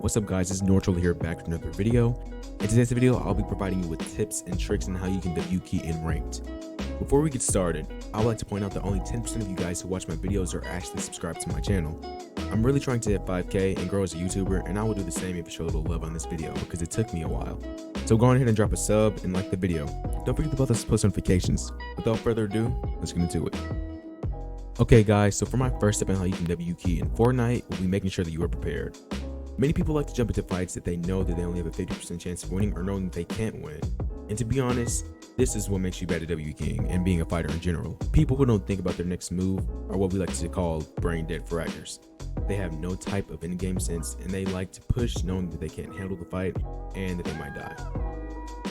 What's up guys, it's Nortrol here back with another video. In today's video, I'll be providing you with tips and tricks on how you can W key in ranked. Before we get started, I would like to point out that only 10% of you guys who watch my videos are actually subscribed to my channel. I'm really trying to hit 5K and grow as a YouTuber, and I will do the same if you show a little love on this video because it took me a while. So go on ahead and drop a sub and like the video. Don't forget to bell those post notifications. Without further ado, let's get into it. Okay guys, so for my first step on how you can W key in Fortnite, we'll be making sure that you are prepared. Many people like to jump into fights that they know that they only have a 50% chance of winning or knowing that they can't win. And to be honest, this is what makes you bad at W keying and being a fighter in general. People who don't think about their next move are what we like to call brain dead fraggers. They have no type of in-game sense and they like to push knowing that they can't handle the fight and that they might die.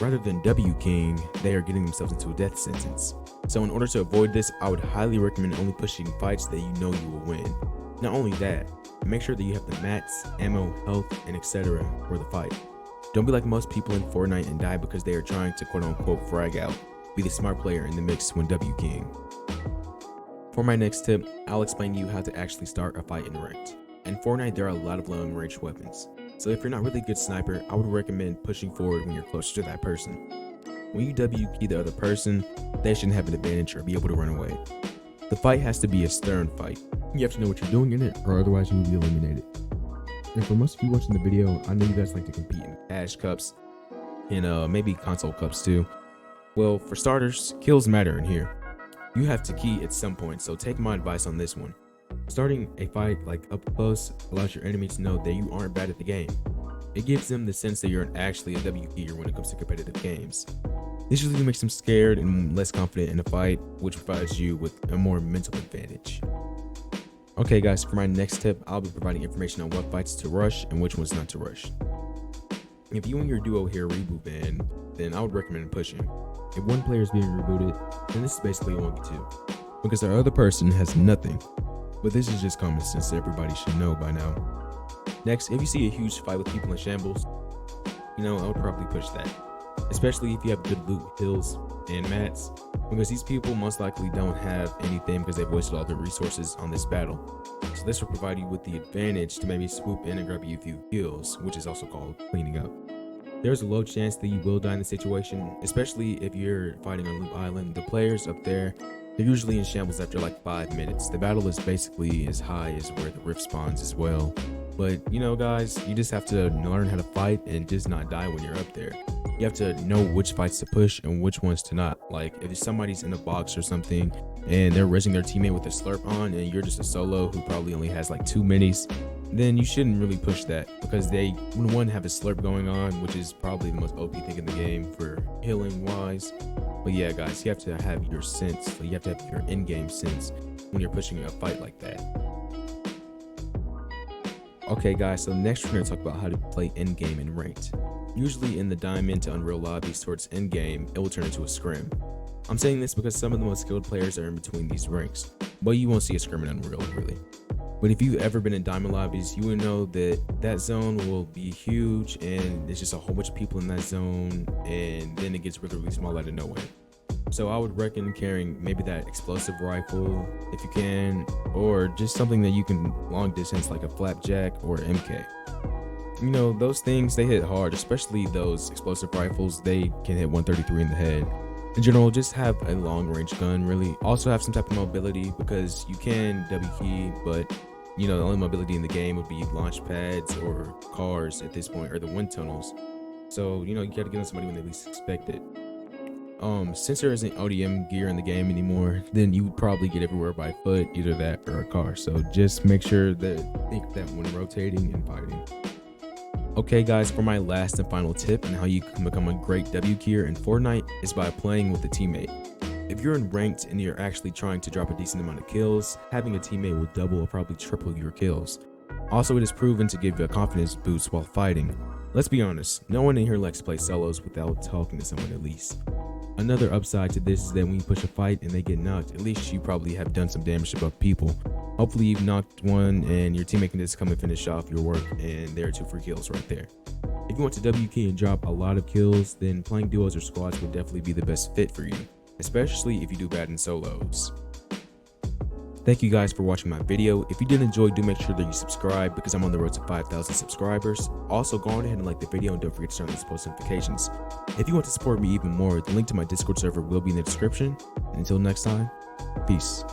Rather than W keying, they are getting themselves into a death sentence. So in order to avoid this, I would highly recommend only pushing fights that you know you will win. Not only that, make sure that you have the mats, ammo, health, and etc. for the fight. Don't be like most people in Fortnite and die because they are trying to quote-unquote frag out. Be the smart player in the mix when W keying. For my next tip, I'll explain to you how to actually start a fight in ranked. In Fortnite, there are a lot of long-range weapons. So if you're not really a good sniper, I would recommend pushing forward when you're closer to that person. When you W key the other person, they shouldn't have an advantage or be able to run away. The fight has to be a stern fight. You have to know what you're doing in it, or otherwise you will be eliminated. And for most of you watching the video, I know you guys like to compete in cash cups and maybe console cups too. Well, for starters, kills matter in here. You have to key at some point, so take my advice on this one. Starting a fight like up close allows your enemy to know that you aren't bad at the game. It gives them the sense that you're actually a W keyer when it comes to competitive games. This usually makes them scared and less confident in a fight, which provides you with a more mental advantage. Okay guys, for my next tip, I'll be providing information on what fights to rush and which ones not to rush. If you and your duo hear reboot ban, then I would recommend pushing. If one player is being rebooted, then this is basically a 1v2, because the other person has nothing. But this is just common sense that everybody should know by now. Next, if you see a huge fight with people in shambles, I would probably push that. Especially if you have good loot, hills, and mats, because these people most likely don't have anything because they've wasted all their resources on this battle. So this will provide you with the advantage to maybe swoop in and grab you a few kills, which is also called cleaning up. There's a low chance that you will die in this situation, especially if you're fighting on Loop Island. The players up there, they're usually in shambles after like 5 minutes. The battle is basically as high as where the rift spawns as well. But guys, you just have to learn how to fight and just not die when you're up there. You have to know which fights to push and which ones to not. Like if somebody's in a box or something and they're resing their teammate with a slurp on and you're just a solo who probably only has like 2 minis, then you shouldn't really push that because they one have a slurp going on, which is probably the most OP thing in the game for healing wise. But yeah guys, you have to have your sense, you have to have your in-game sense when you're pushing a fight like that. Okay guys, so next we're going to talk about how to play in-game and ranked. Usually in the diamond to unreal lobbies towards in-game, it will turn into a scrim. I'm saying this because some of the most skilled players are in between these ranks, but you won't see a scrim in unreal really. But if you've ever been in diamond lobbies, you will know that that zone will be huge and there's just a whole bunch of people in that zone, and then it gets really, really small out of nowhere. So I would recommend carrying maybe that explosive rifle if you can, or just something that you can long distance like a flapjack or MK. Those things, they hit hard, especially those explosive rifles. They can hit 133 in the head. In general, just have a long range gun really. Also have some type of mobility because you can W key, but the only mobility in the game would be launch pads or cars at this point, or the wind tunnels. So you gotta get on somebody when they least expect it. Since there isn't ODM gear in the game anymore, then you would probably get everywhere by foot, either that or a car. So just make sure think that when rotating and fighting. Okay guys, for my last and final tip on how you can become a great W keyer in Fortnite is by playing with a teammate. If you're in ranked and you're actually trying to drop a decent amount of kills, having a teammate will double or probably triple your kills. Also, it is proven to give you a confidence boost while fighting. Let's be honest, no one in here likes to play solos without talking to someone at least. Another upside to this is that when you push a fight and they get knocked, at least you probably have done some damage to both people. Hopefully you've knocked one and your teammate can just come and finish off your work, and there are 2 free kills right there. If you want to W key and drop a lot of kills, then playing duos or squads would definitely be the best fit for you, especially if you do bad in solos. Thank you guys for watching my video. If you did enjoy, do make sure that you subscribe because I'm on the road to 5,000 subscribers. Also, go on ahead and like the video and don't forget to turn on those post notifications. If you want to support me even more, the link to my Discord server will be in the description. And until next time, peace.